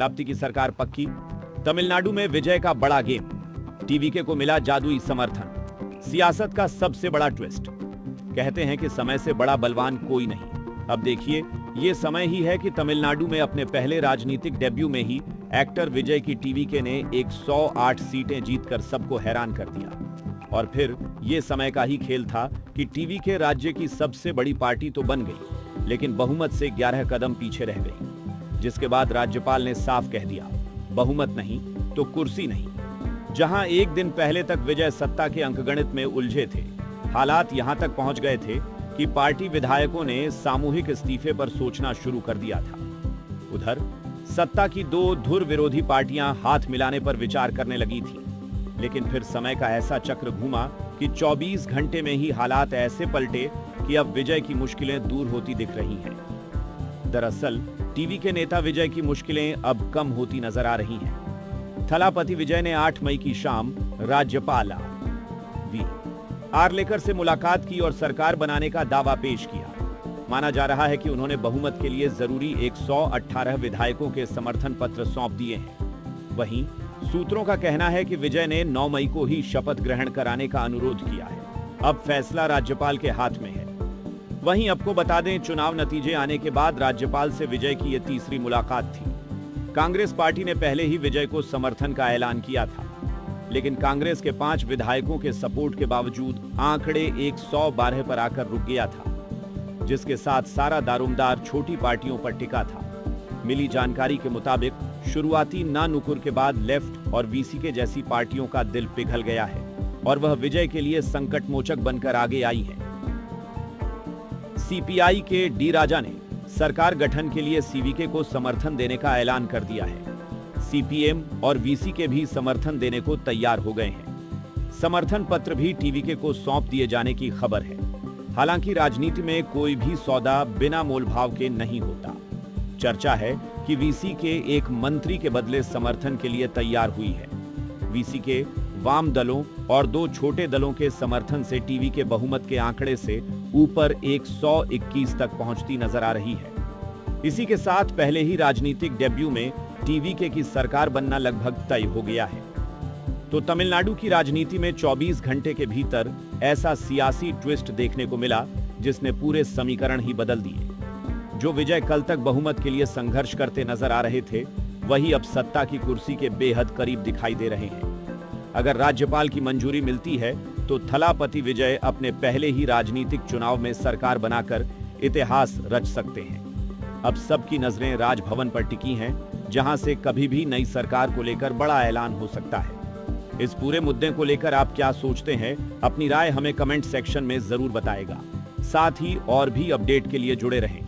थलापति की सरकार पक्की। तमिलनाडु में विजय का बड़ा गेम, टीवीके को मिला जादुई समर्थन। सियासत का सबसे बड़ा ट्विस्ट, कहते हैं कि समय से बड़ा बलवान कोई नहीं। अब देखिए, ये समय ही है कि तमिलनाडु में अपने पहले राजनीतिक डेब्यू में ही एक्टर विजय की टीवीके ने 108 सीटें जीतकर सबको हैरान कर दिया। और फिर ये समय का ही खेल था कि टीवीके राज्य की सबसे बड़ी पार्टी तो बन गई, लेकिन बहुमत से 11 कदम पीछे रह गई। जिसके बाद राज्यपाल ने साफ कह दिया, बहुमत नहीं तो कुर्सी नहीं। जहां एक दिन पहले तक विजय सत्ता के अंकगणित में उलझे थे, हालात यहां तक पहुंच गए थे कि पार्टी विधायकों ने सामूहिक इस्तीफे पर सोचना शुरू कर दिया था। उधर सत्ता की दो धुर विरोधी पार्टियां हाथ मिलाने पर विचार करने लगी थी, लेकिन फिर समय का ऐसा चक्र घूमा कि 24 घंटे में ही हालात ऐसे पलटे कि अब विजय की मुश्किलें दूर होती दिख रही हैं। दरअसल टीवीके नेता विजय की मुश्किलें अब कम होती नजर आ रही हैं। थलापति विजय ने 8 मई की शाम राज्यपाल वी आरलेकर से मुलाकात की और सरकार बनाने का दावा पेश किया। माना जा रहा है कि उन्होंने बहुमत के लिए जरूरी 118 विधायकों के समर्थन पत्र सौंप दिए हैं। वहीं सूत्रों का कहना है कि विजय ने 9 मई को ही शपथ ग्रहण कराने का अनुरोध किया है। अब फैसला राज्यपाल के हाथ में है। वहीं आपको बता दें, चुनाव नतीजे आने के बाद राज्यपाल से विजय की यह तीसरी मुलाकात थी। कांग्रेस पार्टी ने पहले ही विजय को समर्थन का ऐलान किया था, लेकिन कांग्रेस के 5 विधायकों के सपोर्ट के बावजूद आंकड़े 112 पर आकर रुक गया था, जिसके साथ सारा दारोमदार छोटी पार्टियों पर टिका था। मिली जानकारी के मुताबिक शुरुआती ना नुकुर के बाद लेफ्ट और वीसीके जैसी पार्टियों का दिल पिघल गया है और वह विजय के लिए संकट मोचक बनकर आगे आई है। सीपीआई के डी राजा ने सरकार गठन के लिए सीवीके को समर्थन देने का ऐलान कर दिया है। सीपीएम और वीसीके भी समर्थन देने को तैयार हो गए हैं। समर्थन पत्र भी टीवीके को सौंप दिए जाने की खबर है। हालांकि राजनीति में कोई भी सौदा बिना मोलभाव के नहीं होता। चर्चा है कि वीसीके एक मंत्री के बदले समर्थन के लिए तैयार हुई है। वीसीके वाम दलों और 2 छोटे दलों के समर्थन से टीवीके बहुमत के आंकड़े से ऊपर 121 तक पहुंचती नजर आ रही है। इसी के साथ पहले ही राजनीतिक डेब्यू में टीवीके की सरकार बनना लगभग तय हो गया है। तो तमिलनाडु की राजनीति में 24 घंटे के भीतर ऐसा सियासी ट्विस्ट देखने को मिला जिसने पूरे समीकरण ही बदल दिए। जो विजय कल तक बहुमत के लिए संघर्ष करते नजर आ रहे थे, वही अब सत्ता की कुर्सी के बेहद करीब दिखाई दे रहे हैं। अगर राज्यपाल की मंजूरी मिलती है तो थलापति विजय अपने पहले ही राजनीतिक चुनाव में सरकार बनाकर इतिहास रच सकते हैं। अब सबकी नजरें राजभवन पर टिकी हैं, जहां से कभी भी नई सरकार को लेकर बड़ा ऐलान हो सकता है। इस पूरे मुद्दे को लेकर आप क्या सोचते हैं? अपनी राय हमें कमेंट सेक्शन में जरूर बताएगा। साथ ही और भी अपडेट के लिए जुड़े रहें।